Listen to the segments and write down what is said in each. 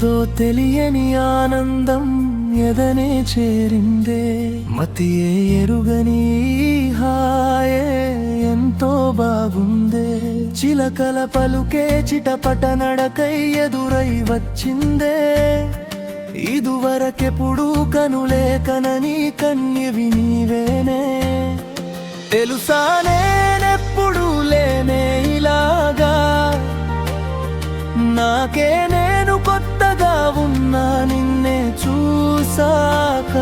ఏదో తెలియని ఆనందం ఎదనే చేరిందే, మతియే ఎరుగని హాయే ఎంతో బాగుందే. చిలకల పలుకే చిటపట నడకై ఎదురై వచ్చిందే, ఇదువరకెప్పుడు కనులే కనని కన్యవి నీవేనే. తెలుసా నేనెప్పుడు లేనే ఇలాగా, నాకే నేను కొత్తగా ఉన్నా నిన్నే చూసాక.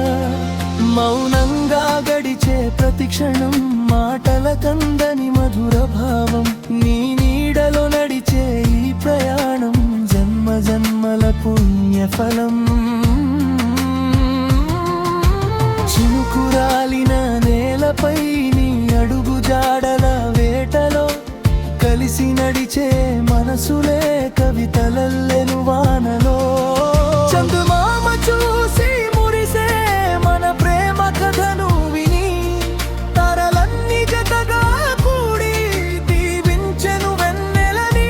మౌనంగా గడిచే ప్రతి క్షణం మాటల కందని మధుర భావం, నీ నీడలో నడిచే ఈ ప్రయాణం జన్మ జన్మల పుణ్యఫలం. చినుకురాలిన నేలపై నీ అడుగు జాడల వేటలో కలిసి నడిచే మనసులే కవితలల్లెను వానలో. చందమామ చూసి మురిసే మన ప్రేమ కథను విని, తరలన్నీ జతగా కూడి దీవించెను వెన్నెలని.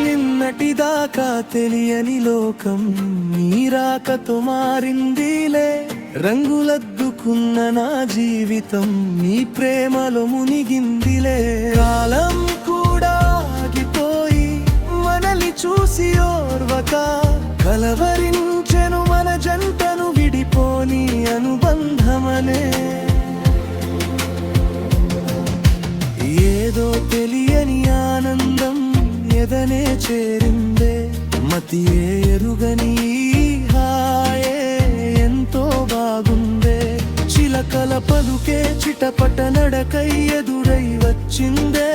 నిన్నటిదాకా తెలియని లోకం నీ రాకతో మారిందిలే, రంగులద్దుకున్న నా జీవితం నీ ప్రేమలో మునిగిందిలే. కాలం కూడా ఆగిపోయి మనల్ని చూసి ఓర్వక కలవరించెను మన జంటను విడిపోని అనుబంధమనే. ఏదో తెలియని ఆనందం ఎదనే చేరిందే, మతియే ఎరుగని హాయే ఎంతో బాగుందే. చిలకల పలుకే చిటపట నడకై ఎదురై వచ్చిందే,